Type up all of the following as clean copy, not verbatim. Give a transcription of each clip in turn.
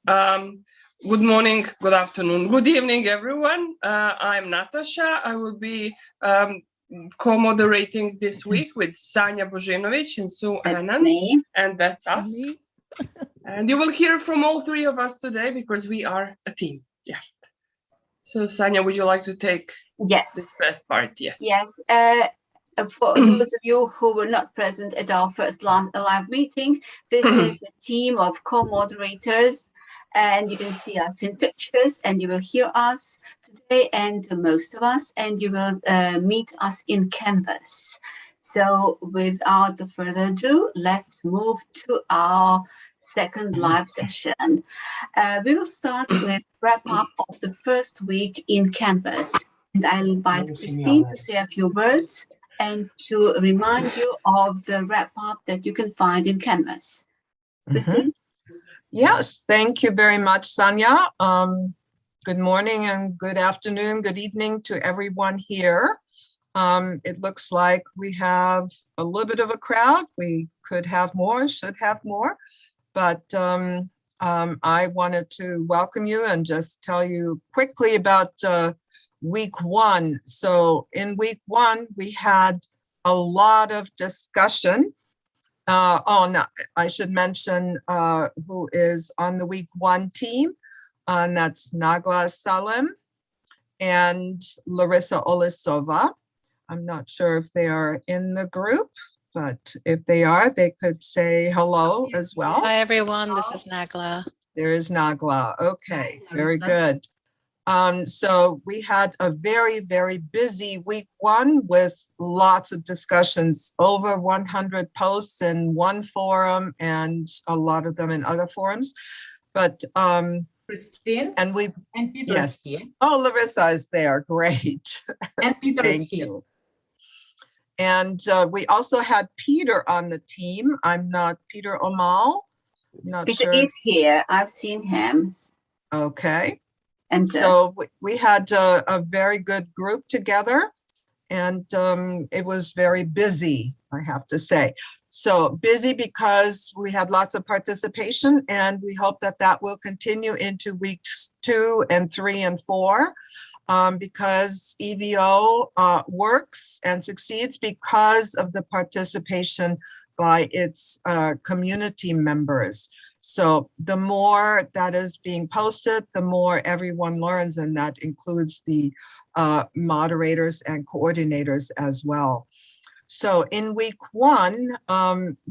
Good morning, good afternoon, good evening, everyone. I'm Natasha. I will be co-moderating this week with Sanja Božinović and Sue Annan. And that's us. And you will hear from all three of us today because we are a team. Yeah. So Sanja, would you like to take the first part? Yes. Yes. For those of you who were not present at our first live meeting, this is the team of co-moderators, and you can see us in pictures, and you will hear us today, and most of us, and you will meet us in Canvas. So without further ado, let's move to our second live session. We will start with wrap-up of the first week in Canvas, and I'll invite Christine to say a few words and to remind you of the wrap-up that you can find in Canvas. Christine? Yes, thank you very much, Sanja. Good morning and good afternoon, good evening to everyone here. It looks like we have a little bit of a crowd. We could have more, should have more, but I wanted to welcome you and just tell you quickly about week one. So in week one, we had a lot of discussion. No, I should mention who is on the week one team, and that's Nagla Salim and Larissa Olisova. I'm not sure if they are in the group, but if they are, they could say hello as well. Hi, everyone. This is Nagla. There is Nagla. Okay, very good. So we had a very, very busy week one with lots of discussions, over 100 posts in one forum and a lot of them in other forums. But Christine, and Peter is here. Oh, Larissa is there. Great. And Peter is here. You. And we also had Peter on the team. I'm not Peter Omal. Not Peter sure. is here. I've seen him. Okay. And so we had a very good group together, and it was very busy, I have to say. So busy because we had lots of participation, and we hope that that will continue into weeks 2 and 3 and 4, because EVO works and succeeds because of the participation by its community members. So the more that is being posted, the more everyone learns, and that includes the moderators and coordinators as well. So in week one,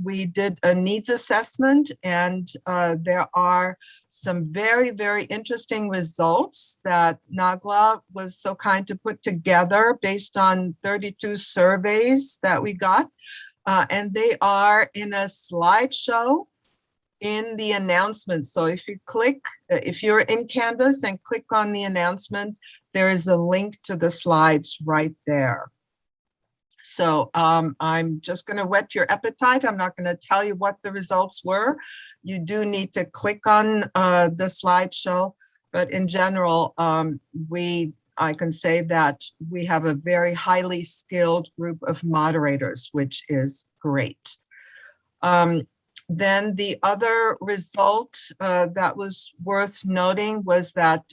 we did a needs assessment, and there are some very, very interesting results that Nagla was so kind to put together based on 32 surveys that we got. And they are in a slideshow in the announcement. So if you click, if you're in Canvas and click on the announcement, there is a link to the slides right there. So I'm just going to whet your appetite. I'm not going to tell you what the results were. You do need to click on the slideshow, but in general, I can say that we have a very highly skilled group of moderators, which is great. Then the other result that was worth noting was that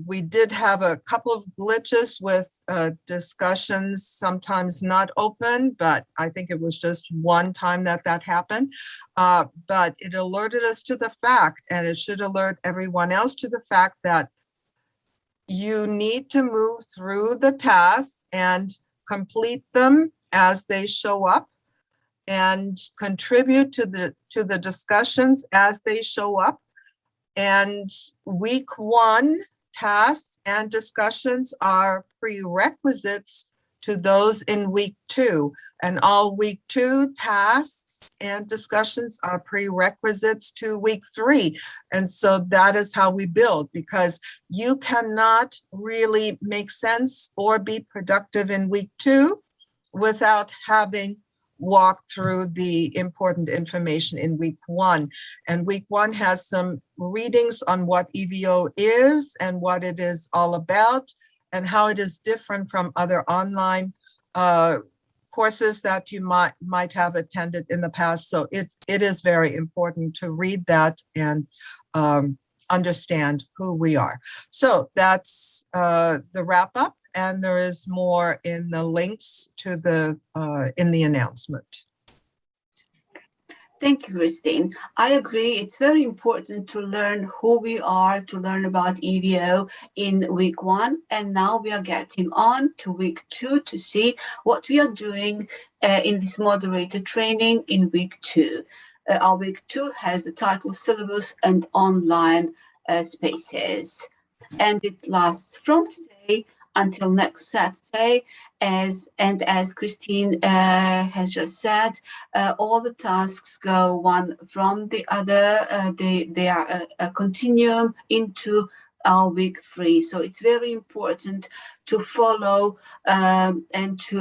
we did have a couple of glitches with discussions, sometimes not open, but I think it was just one time that that happened. But it alerted us to the fact, and it should alert everyone else to the fact, that you need to move through the tasks and complete them as they show up, and contribute to the discussions as they show up. And week one tasks and discussions are prerequisites to those in week two, and all week two tasks and discussions are prerequisites to week three. And so that is how we build, because you cannot really make sense or be productive in week two without having walked through the important information in week one. And week one has some readings on what EVO is and what it is all about, and how it is different from other online courses that you might have attended in the past. So it is very important to read that and understand who we are. So that's the wrap up, and there is more in the links to the in the announcement. Thank you, Christine. I agree. It's very important to learn who we are, to learn about EVO in week 1. And now we are getting on to week 2 to see what we are doing in this moderator training in week 2. Our week 2 has the title syllabus and online spaces. And it lasts from today until next Saturday, as Christine has just said, all the tasks go one from the other. They are a continuum into our week 3. So it's very important to follow and to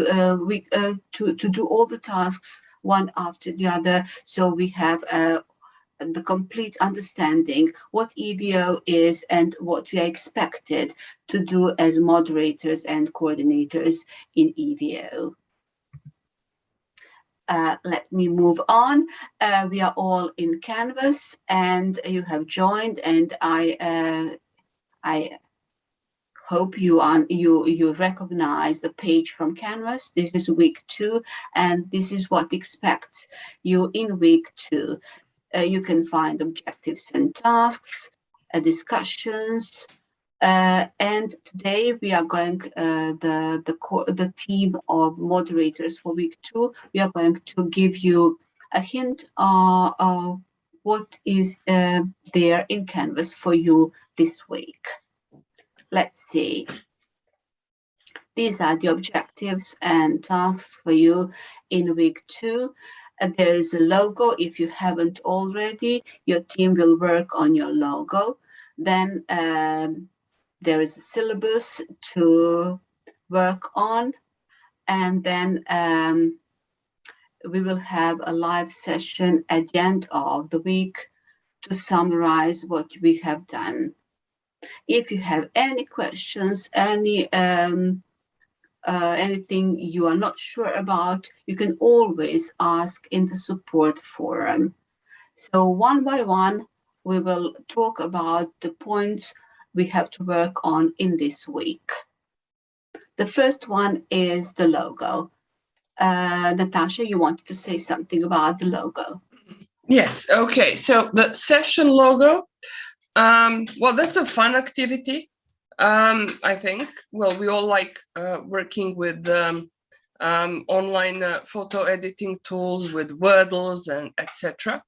do all the tasks one after the other, so we have the complete understanding what EVO is and what we are expected to do as moderators and coordinators in EVO. Let me move on. We are all in Canvas, and you have joined, and I hope you recognize the page from Canvas. This is week 2, and this is what expects you in week 2. You can find objectives and tasks, discussions, and today we are going the team of moderators for week 2. We are going to give you a hint of what is there in Canvas for you this week. Let's see. These are the objectives and tasks for you in week 2. There is a logo. If you haven't already, your team will work on your logo. Then there is a syllabus to work on. And then we will have a live session at the end of the week to summarize what we have done. If you have any questions, anything you are not sure about, you can always ask in the support forum. So one by one, we will talk about the points we have to work on in this week. The first one is the logo. Natasha, you wanted to say something about the logo. Yes, okay. So the session logo, well, that's a fun activity. I think, well, we all like working with online photo editing tools with Wordles and etc.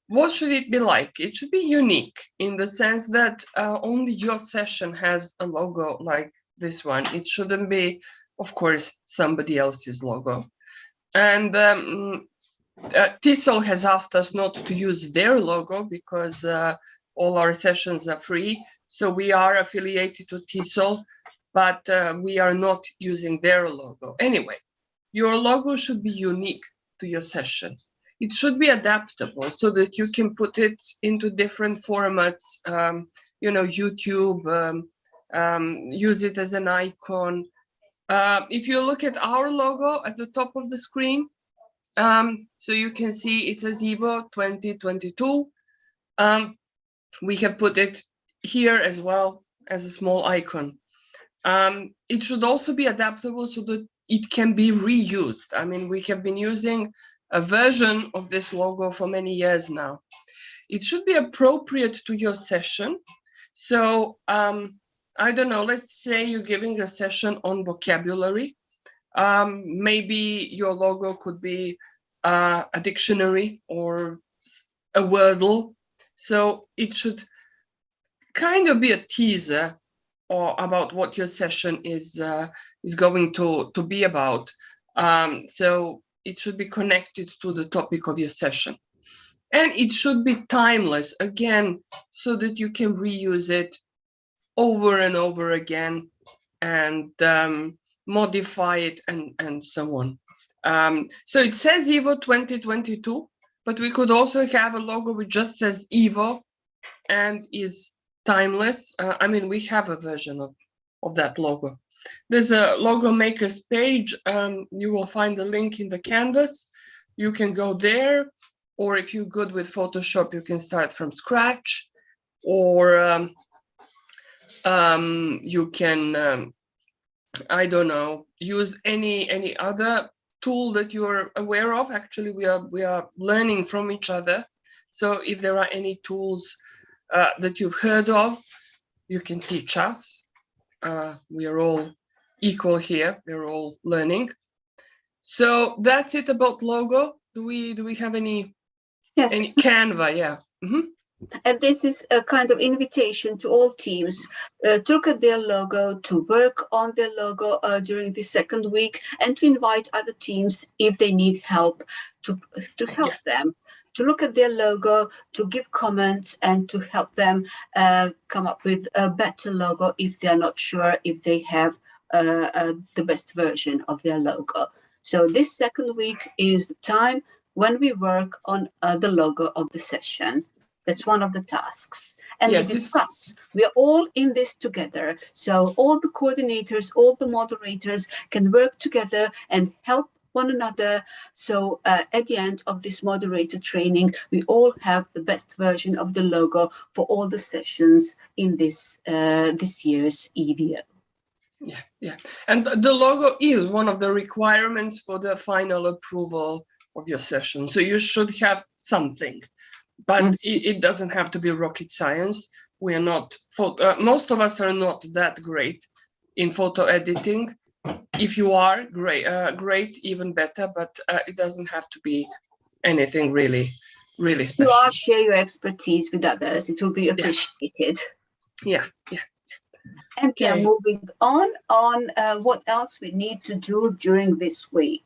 What should it be like? It should be unique in the sense that only your session has a logo like this one. It shouldn't be, of course, somebody else's logo. And TESOL has asked us not to use their logo because all our sessions are free. So we are affiliated to TESOL, but we are not using their logo. Anyway, your logo should be unique to your session. It should be adaptable so that you can put it into different formats, you know, YouTube, use it as an icon. If you look at our logo at the top of the screen, so you can see it says EVO 2022. We have put it here as well as a small icon. It should also be adaptable so that it can be reused. I mean, we have been using a version of this logo for many years now. It should be appropriate to your session. So I don't know, let's say you're giving a session on vocabulary. Maybe your logo could be a dictionary or a Wordle. So it should kind of be a teaser or about what your session is going to be about. So it should be connected to the topic of your session. And it should be timeless, again, so that you can reuse it over and over again and modify it and so on. So it says EVO 2022, but we could also have a logo which just says EVO and is timeless. I mean, we have a version of that logo. There's a logo makers page. You will find the link in the canvas. You can go there, or if you're good with Photoshop, you can start from scratch, or you can, I don't know, use any other tool that you're aware of. Actually, we are learning from each other. So if there are any tools that you've heard of, you can teach us. We are all equal here. We're all learning. So that's it about logo. Do we have any? Yes. Any Canva? Yeah. And this is a kind of invitation to all teams to look at their logo, to work on their logo during the second week, and to invite other teams if they need help to help Yes. them, to look at their logo, to give comments, and to help them come up with a better logo if they are not sure if they have the best version of their logo. So this second week is the time when we work on the logo of the session. That's one of the tasks. And Yes, we discuss. We are all in this together. So all the coordinators, all the moderators can work together and help one another. So at the end of this moderator training, we all have the best version of the logo for all the sessions in this year's EVO. Yeah. And the logo is one of the requirements for the final approval of your session. So you should have something. But it doesn't have to be rocket science. We are not, most of us are not that great in photo editing. If you are, great, even better, but it doesn't have to be anything really special. You are share your expertise with others. It will be appreciated. Yeah. And we are moving on what else we need to do during this week.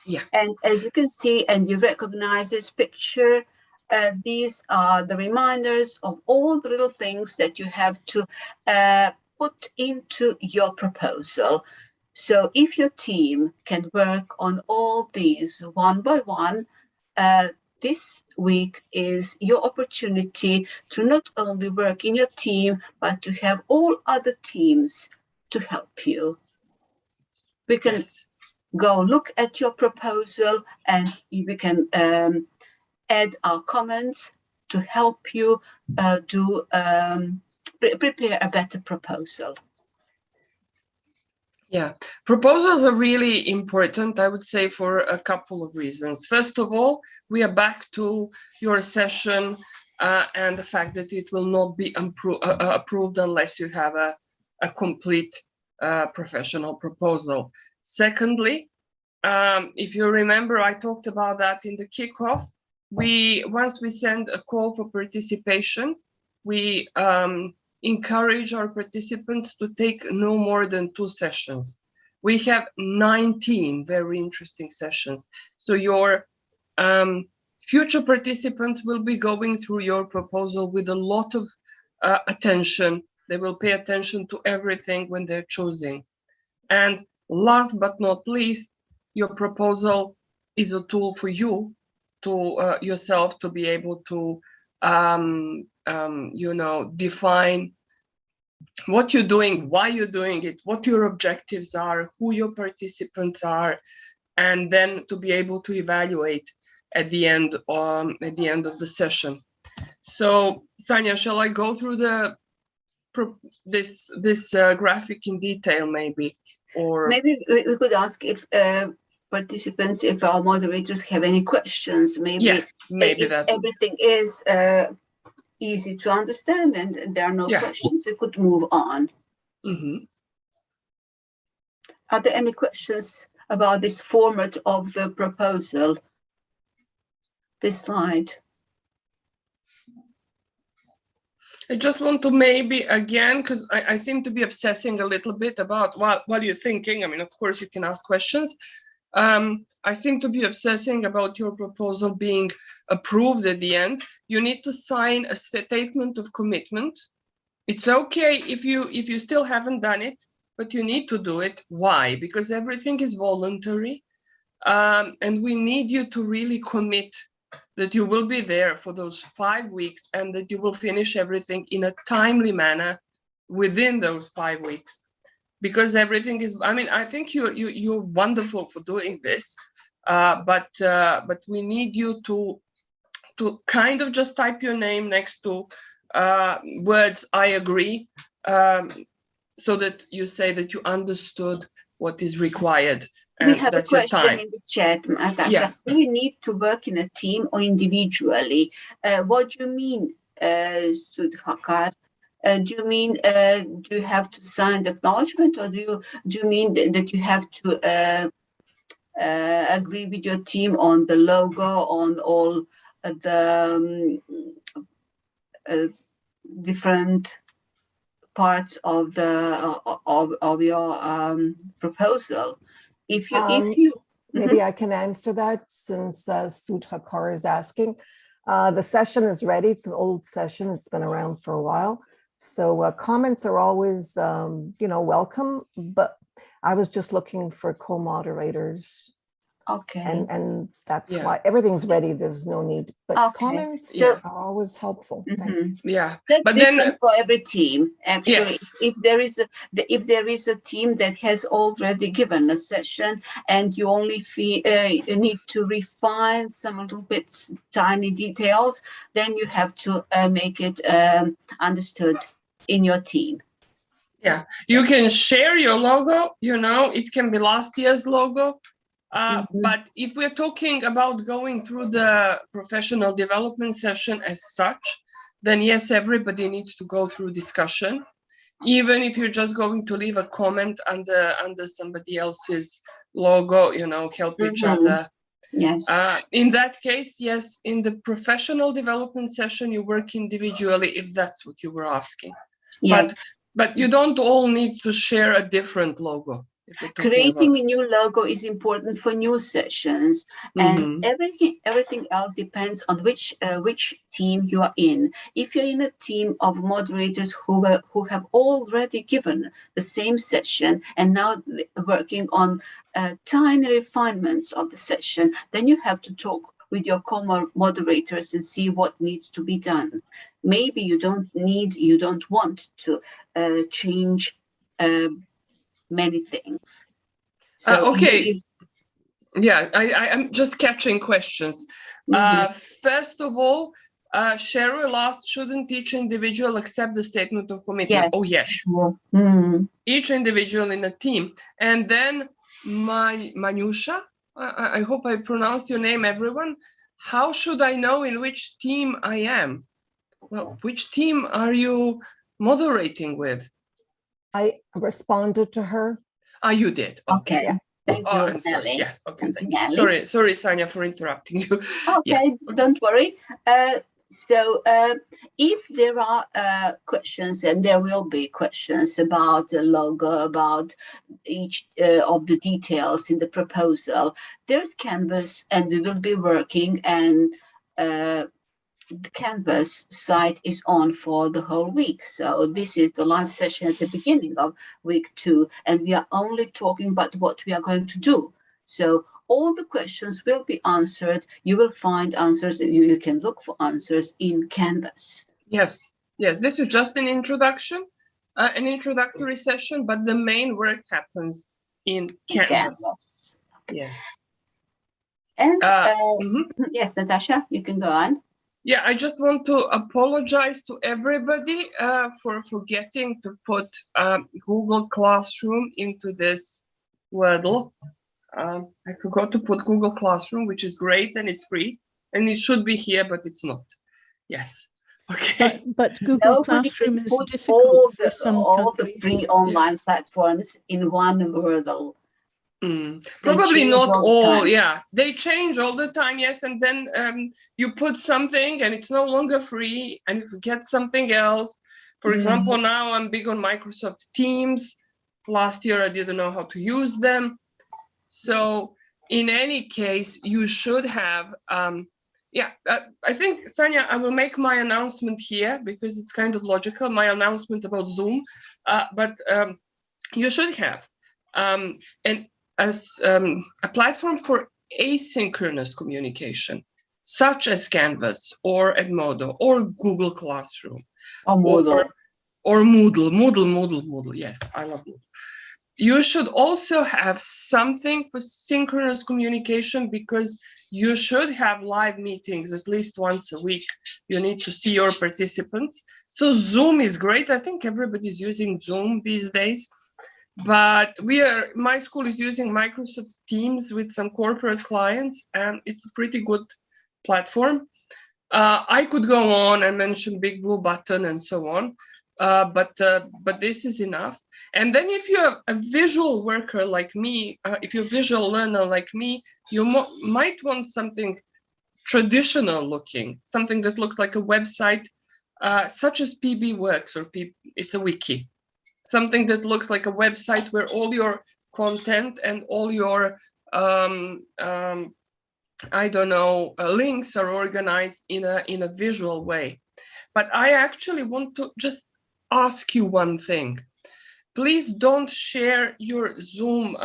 Yeah. And as you can see, and you recognize this picture, these are the reminders of all the little things that you have to put into your proposal. So if your team can work on all these one by one, this week is your opportunity to not only work in your team, but to have all other teams to help you. We can go look at your proposal, and we can add our comments to help you prepare a better proposal. Yeah, proposals are really important, I would say, for a couple of reasons. First of all, we are back to your session and the fact that it will not be approved unless you have a complete professional proposal. Secondly, if you remember, I talked about that in the kickoff. Once we send a call for participation, we encourage our participants to take no more than 2 sessions. We have 19 very interesting sessions. So your future participants will be going through your proposal with a lot of attention. They will pay attention to everything when they're choosing. And last but not least, your proposal is a tool for you to yourself to be able to define what you're doing, why you're doing it, what your objectives are, who your participants are, and then to be able to evaluate at the end of the session. So, Sanya, shall I go through this graphic in detail, maybe? Or maybe we could ask if participants, if our moderators have any questions. Maybe if that everything is easy to understand and there are no questions, we could move on. Are there any questions about this format of the proposal? This slide. I just want to maybe again, because I seem to be obsessing a little bit about what are you thinking. I mean, of course, you can ask questions. I seem to be obsessing about your proposal being approved at the end. You need to sign a statement of commitment. It's okay if you still haven't done it, but you need to do it. Why? Because everything is voluntary, and we need you to really commit that you will be there for those 5 weeks and that you will finish everything in a timely manner within those 5 weeks. because everything is, I mean, I think you're wonderful for doing this, but we need you to kind of just type your name next to words I agree, so that you say that you understood what is required. And we have a that's your question time. in the chat, Natasha. Yeah. Do we need to work in a team or individually? What do you mean, Sudhakar? Do you mean do you have to sign the acknowledgement, or do you mean that you have to agree with your team on the logo, on all the different parts of the of your proposal? If you maybe I can answer that, since Sudhakar is asking. The session is ready. It's an old session. It's been around for a while. So comments are always, welcome, but I was just looking for co-moderators. Okay. And that's why everything's ready. There's no need, but comments are always helpful. Thank you. Yeah, that's but different then for every team. Actually, yes. if there is a team that has already given a session and you only need to refine some little bits, tiny details, then you have to make it understood in your team. Yeah, you can share your logo. It can be last year's logo. But if we're talking about going through the professional development session as such, then yes, everybody needs to go through discussion. Even if you're just going to leave a comment under somebody else's logo, help each other. Yes. In that case, yes, in the professional development session, you work individually if that's what you were asking. Yes. But you don't all need to share a different logo. Creating a new logo is important for new sessions, and everything else depends on which team you are in. If you're in a team of moderators who have already given the same session and now working on tiny refinements of the session, then you have to talk with your co-moderators and see what needs to be done. Maybe you don't want to change many things. So okay. I'm just catching questions. First of all, Cheryl asked, shouldn't each individual accept the statement of commitment? Yes. Oh, yes. Sure. Each individual in a team. And then Manusha, I hope I pronounced your name, everyone. How should I know in which team I am? Well, which team are you moderating with? I responded to her. You did. Okay. Yeah. Thank you, I'm sorry. Nelly. Yes. Okay. Thank you, Nelly. Sorry, Sanya, for interrupting you. Okay. Don't worry. So if there are questions, and there will be questions about the logo, about each of the details in the proposal, there's Canvas, and we will be working, and the Canvas site is on for the whole week. So this is the live session at the beginning of week 2, and we are only talking about what we are going to do. So all the questions will be answered. You will find answers. You can look for answers in Canvas. Yes. This is just an introduction, an introductory session, but the main work happens in Canvas. Okay. Yes. And yes, Natasha, you can go on. Yeah, I just want to apologize to everybody for forgetting to put Google Classroom into this Wordle. I forgot to put Google Classroom, which is great and it's free, and it should be here, but it's not. Yes. Okay. But Google Nobody Classroom can is put difficult for some all the countries. free online platforms in one Wordle. Probably not all. The Yeah, they change all the time. Yes, and then you put something and it's no longer free, and you forget something else. For example, now I'm big on Microsoft Teams. Last year I didn't know how to use them. So in any case, you should have. I think, Sanya, I will make my announcement here because it's kind of logical. My announcement about Zoom, but you should have a platform for asynchronous communication, such as Canvas or Edmodo or Google Classroom or Moodle. Or Moodle. Yes, I love Moodle. you should also have something for synchronous communication, because you should have live meetings at least once a week. You need to see your participants. So Zoom is great. I think everybody's using Zoom these days. But my school is using Microsoft Teams with some corporate clients, and it's a pretty good platform. I could go on and mention Big Blue Button and so on, but this is enough. And then if you're a visual worker like me, if you're a visual learner like me, you might want something traditional looking, something that looks like a website, such as PB Works, or it's a wiki. Something that looks like a website where all your content and all your I don't know, links are organized in a visual way. But I actually want to just ask you one thing. Please don't share your Zoom,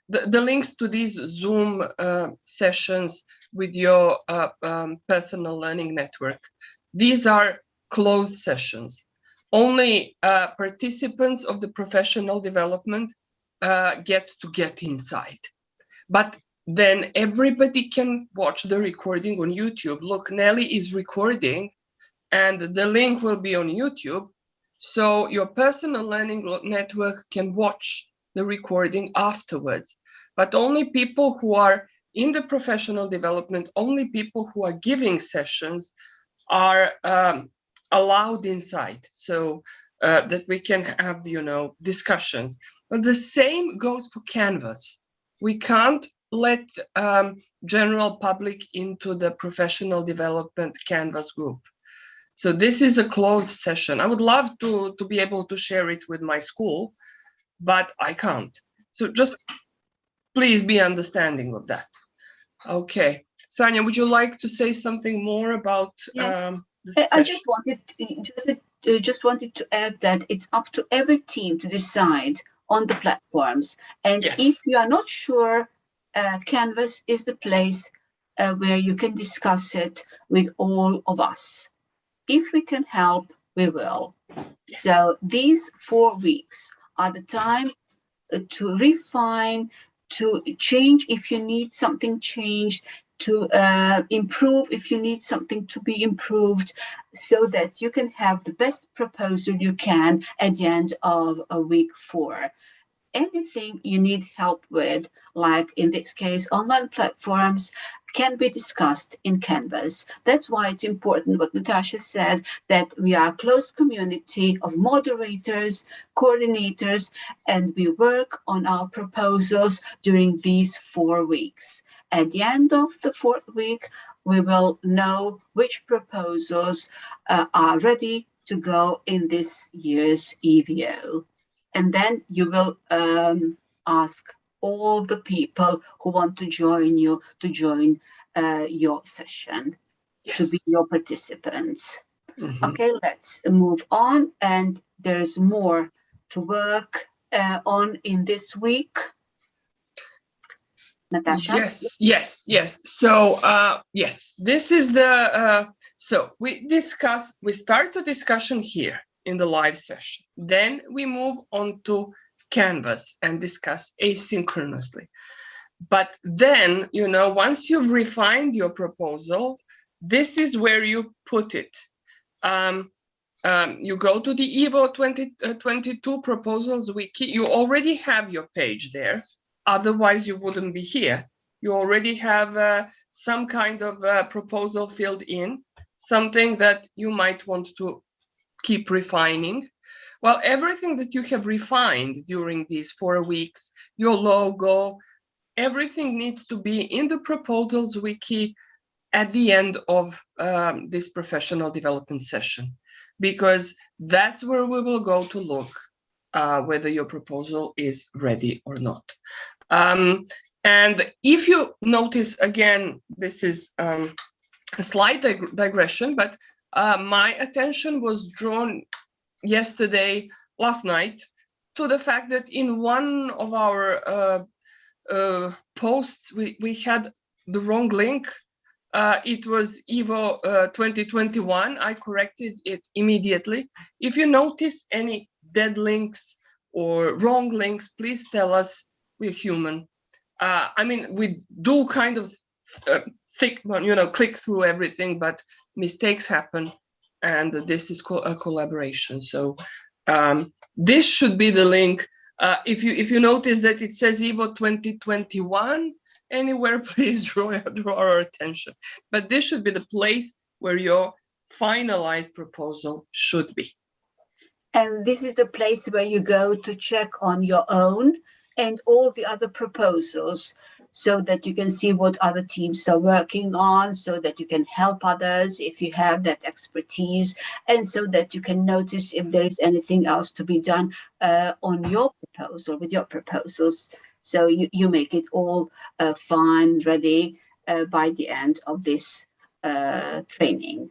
the links to these Zoom sessions with your personal learning network. These are closed sessions. Only participants of the professional development get inside. But then everybody can watch the recording on YouTube. Look, Nelly is recording, and the link will be on YouTube. So your personal learning network can watch the recording afterwards. But only people who are in the professional development, only people who are giving sessions are allowed inside, so that we can have, discussions. But the same goes for Canvas. We can't let general public into the professional development Canvas group. So this is a closed session. I would love to be able to share it with my school, but I can't. So just please be understanding of that. Okay. Sanya, would you like to say something more about this I session? just wanted to add that it's up to every team to decide on the platforms. And Yes. if you are not sure, Canvas is the place where you can discuss it with all of us. If we can help, we will. So these 4 weeks are the time to refine, to change if you need something changed, to improve if you need something to be improved, so that you can have the best proposal you can at the end of week 4. Anything you need help with, like in this case, online platforms, can be discussed in Canvas. That's why it's important what Natasha said, that we are a close community of moderators, coordinators, and we work on our proposals during these 4 weeks. At the end of the 4th week, we will know which proposals are ready to go in this year's EVO. And then you will ask all the people who want to join you to join your session, Yes. to be your participants. Mm-hmm. Okay, let's move on. And there's more to work on in this week. Natasha? Yes. So, yes, this is the, so we start the discussion here in the live session. Then we move on to Canvas and discuss asynchronously. But then, once you've refined your proposal, this is where you put it. You go to the EVO22 proposals wiki. You already have your page there. Otherwise, you wouldn't be here. You already have some kind of proposal filled in, something that you might want to keep refining. Well, everything that you have refined during these 4 weeks, your logo, everything needs to be in the proposals wiki at the end of this professional development session, because that's where we will go to look whether your proposal is ready or not. And if you notice, again, this is a slight digression, but my attention was drawn last night, to the fact that in one of our posts, we had the wrong link. It was EVO 2021. I corrected it immediately. If you notice any dead links or wrong links, please tell us. We're human. I mean, we do kind of click through everything, but mistakes happen, and this is a collaboration. So this should be the link. If you notice that it says EVO 2021 anywhere, please draw our attention. But this should be the place where your finalized proposal should be. And this is the place where you go to check on your own and all the other proposals, so that you can see what other teams are working on, so that you can help others if you have that expertise, and so that you can notice if there is anything else to be done on your proposal, with your proposals. So you make it all fine, ready by the end of this training.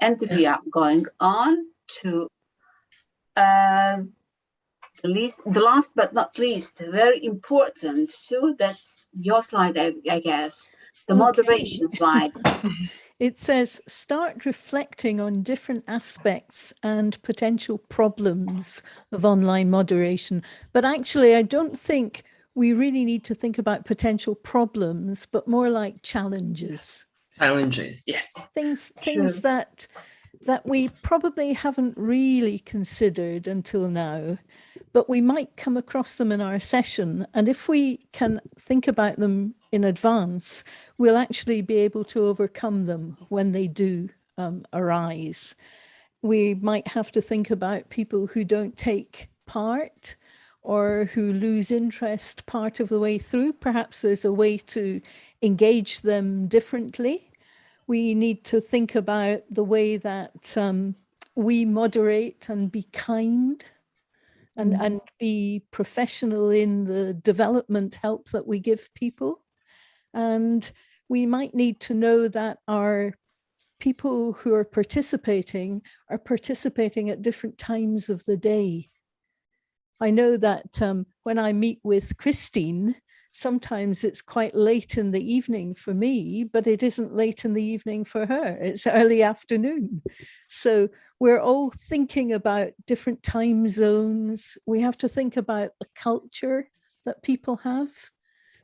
And we are going on to the last but not least, very important. So that's your slide, I guess, the moderation slide. It says, start reflecting on different aspects and potential problems of online moderation. But actually, I don't think we really need to think about potential problems, but more like challenges. Challenges, yes. Things that we probably haven't really considered until now, but we might come across them in our session. And if we can think about them in advance, we'll actually be able to overcome them when they do arise. We might have to think about people who don't take part or who lose interest part of the way through. Perhaps there's a way to engage them differently. We need to think about the way that we moderate and be kind and be professional in the development help that we give people. And we might need to know that our people who are participating at different times of the day. I know that when I meet with Christine, sometimes it's quite late in the evening for me, but it isn't late in the evening for her. It's early afternoon. So we're all thinking about different time zones. We have to think about the culture that people have.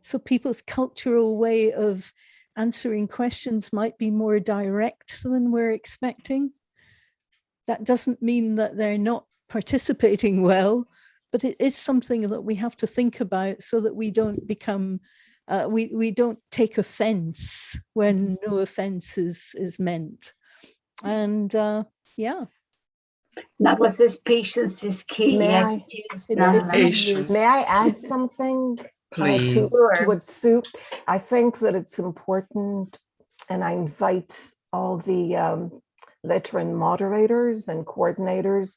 So people's cultural way of answering questions might be more direct than we're expecting. That doesn't mean that they're not participating well, but it is something that we have to think about so that we don't become, we don't take offense when no offense is meant. And yeah. Nagla says patience is key. Yes, it is. Patience. May I add something Please. to what Sue? I think that it's important, and I invite all the veteran moderators and coordinators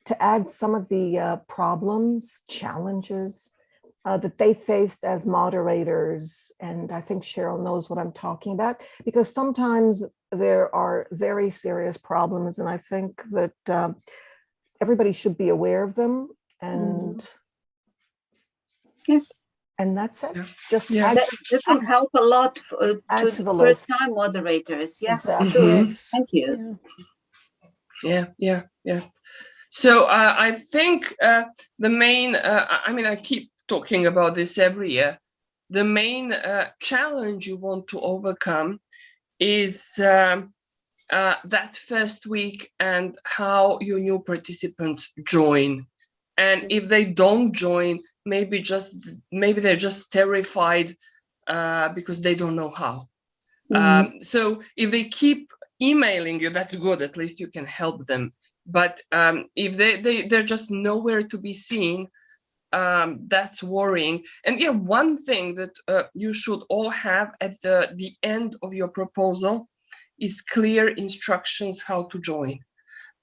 to add some of the problems, challenges that they faced as moderators. And I think Cheryl knows what I'm talking about, because sometimes there are very serious problems, and I think that everybody should be aware of them. And yes, and that's it. Yeah. Just Yeah. that will help a lot to the first-time moderators. Yes, Exactly. Thank you. Yeah. So I think the main, I mean, I keep talking about this every year. The main challenge you want to overcome is that first week and how your new participants join. And if they don't join, maybe they're just terrified because they don't know how. So if they keep emailing you, that's good. At least you can help them. But if they're just nowhere to be seen, that's worrying. And yeah, one thing that you should all have at the end of your proposal is clear instructions how to join.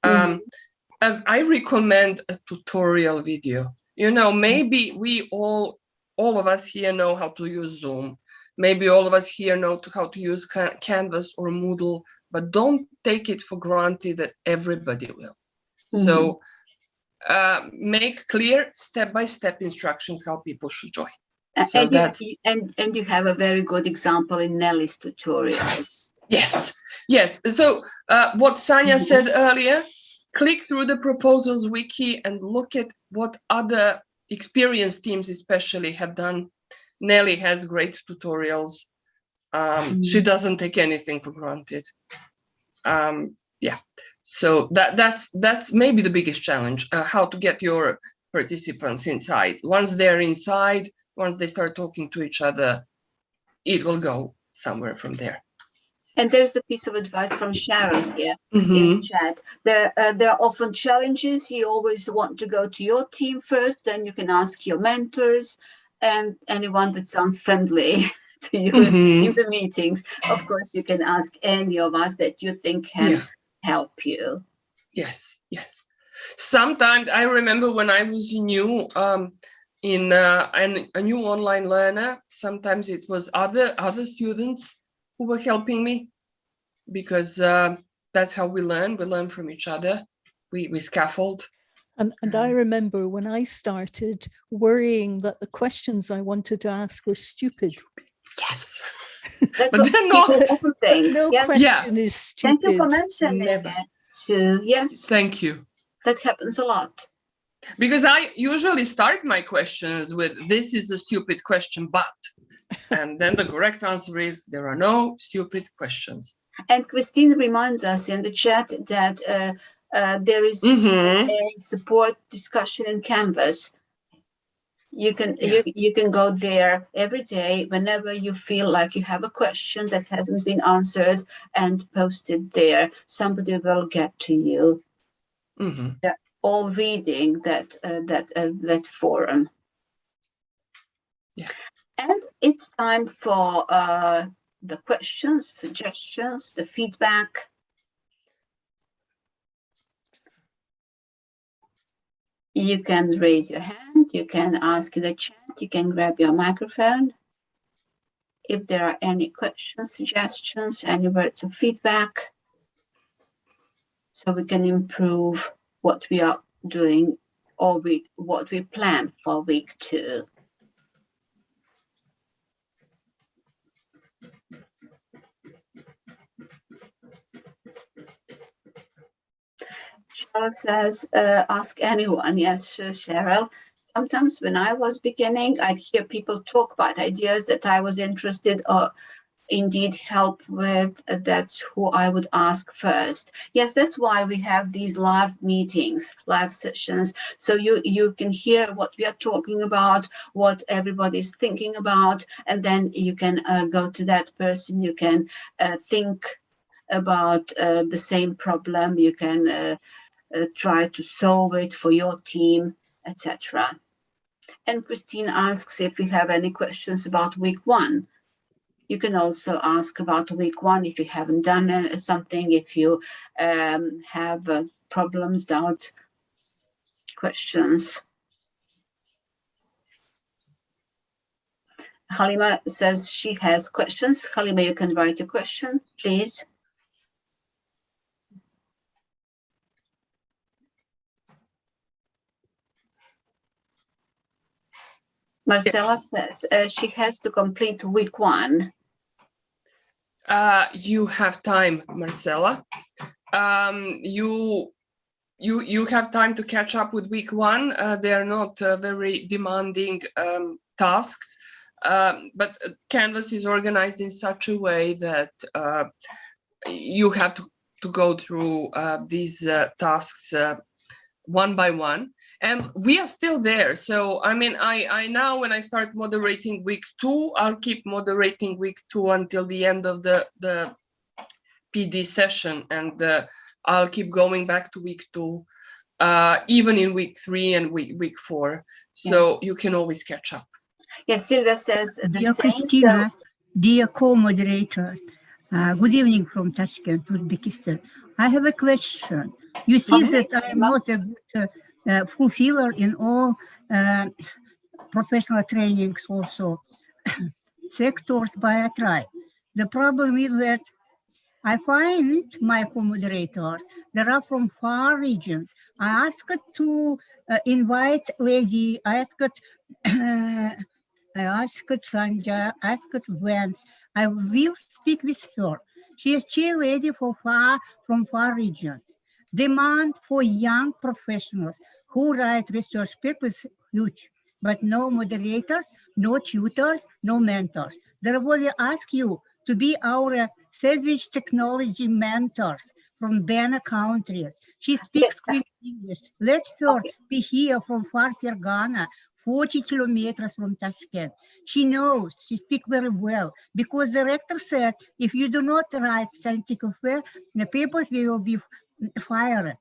I recommend a tutorial video. You know, maybe we all of us here know how to use Zoom. Maybe all of us here know how to use Canvas or Moodle, but don't take it for granted that everybody will. So make clear step-by-step instructions how people should join. So and you have a very good example in Nelly's tutorials. Yes. So what Sanya said earlier, click through the proposals wiki and look at what other experienced teams especially have done. Nelly has great tutorials. She doesn't take anything for granted. Yeah, so that's maybe the biggest challenge, how to get your participants inside. Once they're inside, once they start talking to each other, it will go somewhere from there. And there's a piece of advice from Sharon here in the chat. There are often challenges. You always want to go to your team first, then you can ask your mentors and anyone that sounds friendly to you in the meetings. Of course, you can ask any of us that you think can help you. Yes, yes. Sometimes I remember when I was new in a new online learner, sometimes it was other students who were helping me, because that's how we learn. We learn from each other. We scaffold. And I remember when I started worrying that the questions I wanted to ask were stupid. Yes. That's but what they're not. Often think. No question is stupid. Thank you for mentioning that too. Yes. Thank you. That happens a lot. Because I usually start my questions with, this is a stupid question, but, and then the correct answer is, there are no stupid questions. And Christine reminds us in the chat that there is a support discussion in Canvas. You can you can go there every day whenever you feel like you have a question that hasn't been answered and post it there. Somebody will get to you. They're all reading that forum. And it's time for the questions, suggestions, the feedback. You can raise your hand, you can ask in the chat, you can grab your microphone. If there are any questions, suggestions, any words of feedback, so we can improve what we are doing or what we plan for week 2. Cheryl says, ask anyone. Yes, sure, Cheryl. Sometimes when I was beginning, I'd hear people talk about ideas that I was interested or indeed help with. That's who I would ask first. Yes, that's why we have these live meetings, live sessions. So you can hear what we are talking about, what everybody's thinking about, and then you can go to that person. You can think about the same problem. You can try to solve it for your team, etc. And Christine asks if we have any questions about week 1. You can also ask about week 1 if you haven't done something, if you have problems, doubts, questions. Halima says she has questions. Halima, you can write a question, please. Marcella says she has to complete week 1. You have time, Marcella. You have time to catch up with week 1. They are not very demanding tasks, but Canvas is organized in such a way that you have to go through these tasks one by one. And we are still there. So, I mean, I now, when I start moderating week 2, I'll keep moderating week 2 until the end of the PD session. And I'll keep going back to week 2, even in week 3 and week 4. So you can always catch up. Yes, Silvia says, dear Christina, dear co-moderator, good evening from Tashkent, Uzbekistan. I have a question. You see that I am not a good fulfiller in all professional trainings, also sectors, but I try. The problem is that I find my co-moderators, they are from far regions. I asked to invite lady, I asked Sanja, I asked Vance. I will speak with her. She is chair lady from far regions. Demand for young professionals who write research papers huge, but no moderators, no tutors, no mentors. Therefore, we ask you to be our sandwich technology mentors from BANA countries. She speaks quick English. Let her be here from far Fergana, 40 kilometers from Tashkent. She knows, she speaks very well, because the rector said, if you do not write scientific papers, we will be fired.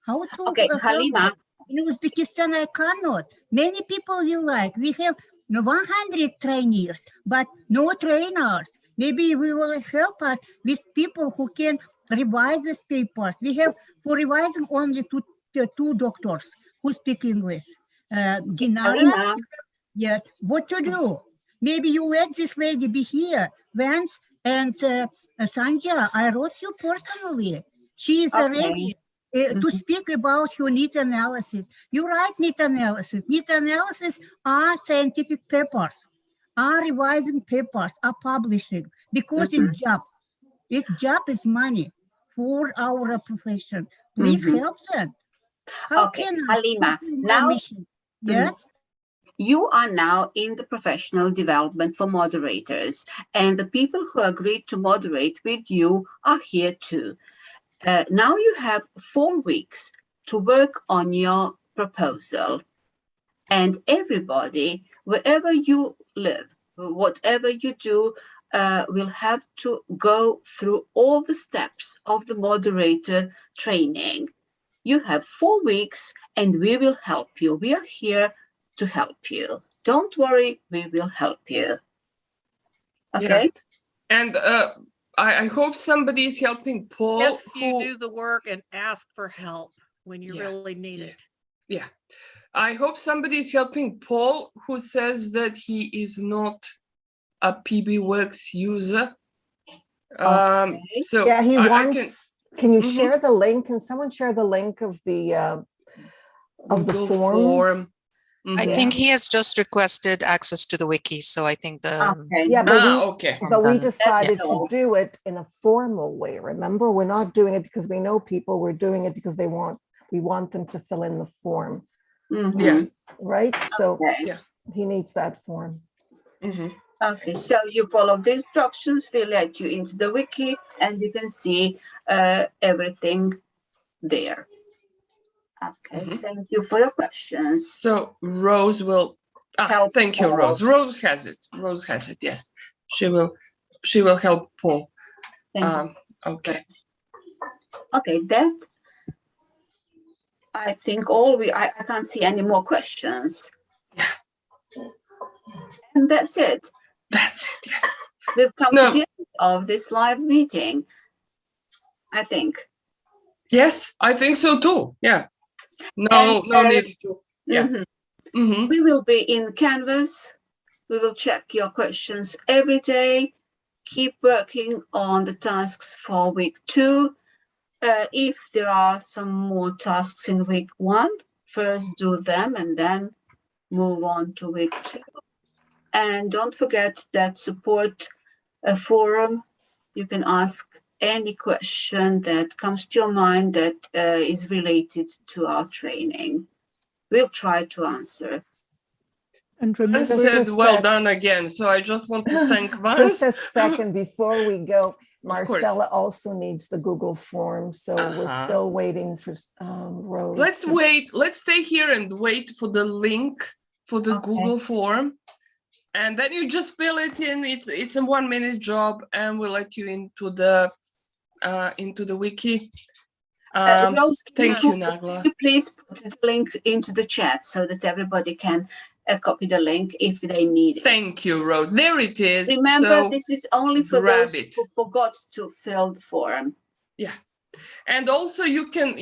How to Halima. in Uzbekistan, I cannot. Many people will like. We have 100 trainees, but no trainers. Maybe we will help us with people who can revise these papers. We have for revising only two doctors who speak English. Dinara, yes, what to do? Maybe you let this lady be here. Vance and Sanja, I wrote you personally. She is ready to speak about your NEET analysis. You write NEET analysis. NEET analysis are scientific papers, are revising papers, are publishing, because it's job. Its job is money for our profession. Please help them. How can Halima, now, yes? You are now in the professional development for moderators, and the people who agreed to moderate with you are here too. Now you have 4 weeks to work on your proposal, and everybody, wherever you live, whatever you do, will have to go through all the steps of the moderator training. You have 4 weeks and we will help you. We are here to help you. Don't worry, we will help you. Okay? Yeah. And I hope somebody is helping Paul. If you do the work and ask for help when you really need it. Yeah. I hope somebody is helping Paul, who says that he is not a PB Works user. So yeah, he wants. Can you share the link? Can someone share the link of the form? I think he has just requested access to the wiki, so I think the yeah, but we decided to do it in a formal way. Remember, we're not doing it because we know people. We're doing it because we want them to fill in the form. Yeah. Right. So he needs that form. Okay, so you follow the instructions, we let you into the wiki, and you can see everything there. Okay, thank you for your questions. So Rose will thank you, Rose. Rose has it. Rose has it, yes. She will help Paul. Thank you. Okay. Okay, that I think I can't see any more questions. Yeah. And that's it. That's it, yes. We've come to the end of this live meeting, I think. Yes, I think so too. Yeah. No need to. Yeah. We will be in Canvas. We will check your questions every day. Keep working on the tasks for week 2. If there are some more tasks in week 1, first do them and then move on to week 2. And don't forget that support forum. You can ask any question that comes to your mind that is related to our training. We'll try to answer. And remember, well done again. So I just want to thank Vance. Just a second before we go, Marcella also needs the Google form. So we're still waiting for Rose. Let's wait. Let's stay here and wait for the link for the Google form. And then you just fill it in. It's a 1-minute job, and we'll let you into the wiki. Rose, thank you, Nagla. Please put the link into the chat so that everybody can copy the link if they need it. Thank you, Rose. There it is. Remember, so this is only for those who forgot to fill the form. Yeah. And also you can,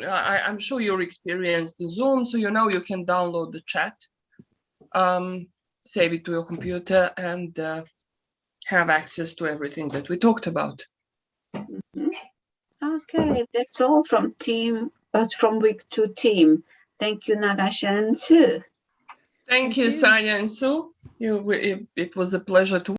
I'm sure you're experienced in Zoom, so you can download the chat, save it to your computer, and have access to everything that we talked about. Okay, that's all from week 2 team. Thank you, Natasha and Sue. Thank you, Sanya and Sue. It was a pleasure to